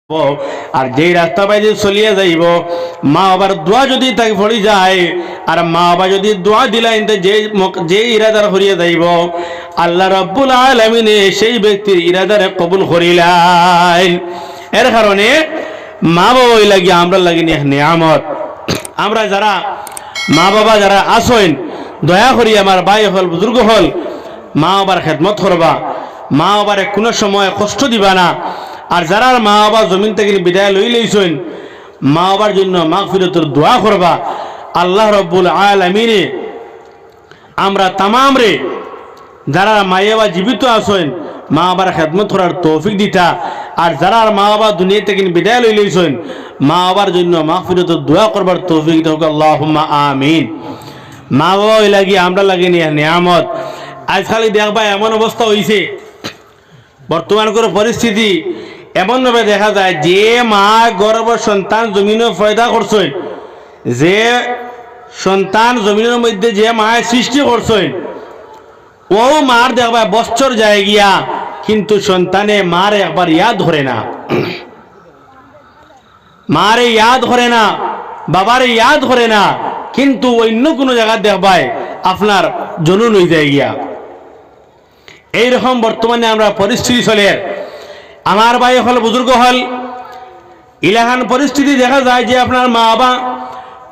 আর যেই রাস্তা বাইরে চলিয়ে যাইব মা বাবার দোয়া যদি তাকে পড়ি যায় আর মা বাবা যদি দোয়া দিলেন যে ইরাদার করিয়া যাইব আল্লাহ রাব্বুল আলামিন সেই ব্যক্তির ইরাদারে কবুল করিলেন। এর কারণে মা বাবা লাগি আমরা লাগি নিয়ামত। আমরা যারা মা বাবা যারা আসেন দয়া করি আমার ভাই হল বুজুর্গ হল মা বাবার খেদমত করবা, মা বাবার কোনো সময় কষ্ট দিবা না। আর যারা মা বাবা জমিন থেকে বিদায় লই লইছেন মা বাবার জন্য মাগফিরাতের দোয়া করবা। আল্লাহ রাব্বুল আলামিনে আমরা তামাম রে যারা মায়ে বাবা জীবিত আছেন মা বাবার খেদমত করার তৌফিক দিতা। আর যারা মা বাবা দুনিয়া থেকে বিদায় লই লইছেন মা বাবার জন্য মাগফিরাতের দোয়া করবার তৌফিক দাও আল্লাহুম্মা আমিন। মা বাবা লাগি আমরা লাগি নিয়ামত। আজকাল দেখবা এমন অবস্থা হয়েছে বর্তমান করে পরিস্থিতি এমনভাবে দেখা যায় যে মা গর্ভ সন্তান জমিনে পয়দা করছেন, যে সন্তান জমিনের মধ্যে যে মায়ের সৃষ্টি করছেন ও মার দেখবা বছর যায় গিয়া কিন্তু সন্তানে মার একবার ইয়াদ ধরে না, মারে ইয়াদ ধরে না, বাবারে ইয়াদ ধরে না, কিন্তু অন্য কোনো জায়গা দেখবায় আপনার জনন হয়ে যায় গিয়া। এইরকম বর্তমানে আমরা পরিস্থিতি চলে আমার ভাই হল বুজুর্গ হল ইলাহান পরিস্থিতি দেখা যায় যে আপনার মা বাবা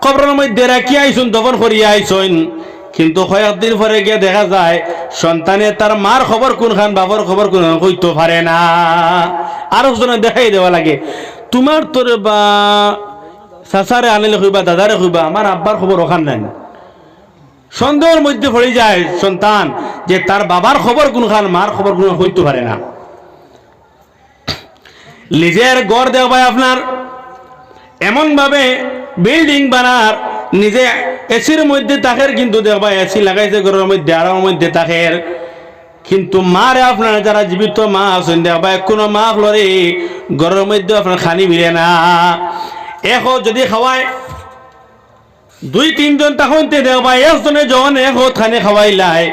কবরের মধ্যে রাখি আইসুন দফন করিয়া আইসুন কিন্তু কয়েকদিন পরে গিয়ে দেখা যায় সন্তানে তার মার খবর কোনখান বাবার খবর কোন কইতে পারে না। আরো জনে দেখাই দেওয়া লাগে তোমার তোর বা চাচারে আনিলে কইবা দাদারে কইবা আমার আব্বার খবর ওখান নাই। সন্দেহের মধ্যে পড়ে যায় সন্তান যে তার বাবার খবর কোনখান মার খবর কোন কইতে পারে না। নিজের ঘর দেওয়া আপনার এমন ভাবে বিল্ডিং বানার নিজে এসির মধ্যে তাকের কিন্তু দেখবা এসি লাগাইছে ঘরের মধ্যে আরামের মধ্যে তাকের কিন্তু মারে আপনার যারা জীবিত মা আছেন দেখবা কোনো মা ফলরে ঘরের মধ্যে আপনার খানি মিলে না। এখন যদি খাওয়ায় দুই তিনজন তখন দেখবা একজনে যখন এক খানি খাওয়াইলাই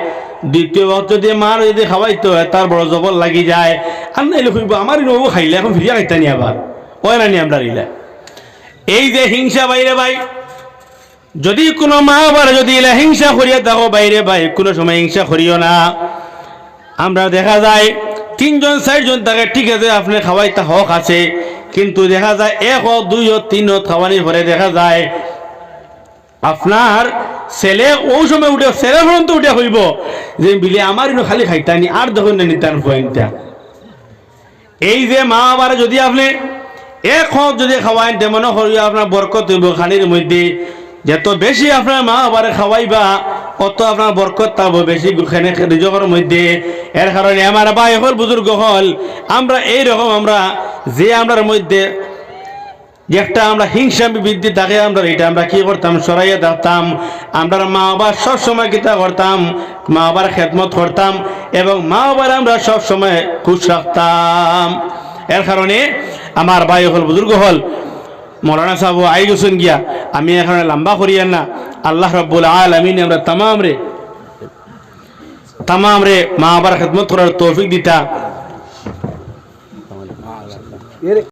দ্বিতীয় যদি মার যদি খাওয়াইতে হয় তার বড় জবর লাগি যায় আর নাইলে খুঁজবো আমার নবু খাইলে এখন ফিরিয়া খাইতে নি আবার ওই না নি আমরা রিলা। এই যে হিংসা বাইরে ভাই যদি কোনো মা আবার যদি এলা হিংসা করিয়া দেখো বাইরে ভাই কোনো সময় হিংসা করিও না। আমরা দেখা যায় তিনজন চারজন তাকে ঠিক আছে আপনি খাওয়াইতে হক আছে কিন্তু দেখা যায় এক হোক দুই হোক তিন হোক খাওয়ানির পরে দেখা যায় আপনার ছেলে ওই সময় উঠে ছেলে পর্যন্ত উঠে হইব যে বিলে আমার খালি খাইতানি আর দেখুন না নিতান পয়েন্টটা। এই যে মা বাবার যদি আপনি এক হোক যদি খাওয়াইন তেমন করিয়া আপনার বরকত হইব খানির মধ্যে যত বেশি আপনার মা বাবার খাওয়াইবা অত আপনার বরকত পাব বেশি রিজকের মধ্যে। এর কারণে আমার ভাই হল বুজুর্গ হল আমরা এইরকম আমরা যে আমরার মধ্যে যে একটা আমরা হিংসা বৃদ্ধি থাকে আমরা এটা আমরা কি করতাম সরাইয়া দেখতাম। আমরা মা বাবার সবসময় কিতা করতাম মা বাবার খেদমত করতাম এবং মা বাবার আমরা সবসময় খুশ রাখতাম। এর কারণে আমার ভাই হল বুজুর্গ হল মৌলানা সাহেব আই গেছেন গিয়া আমি এখানে লম্বা করিয়ান না। আল্লাহ রাব্বুল আলামিন আমরা তামাম রে মা বাবার খেদমত করার তৌফিক দিতা।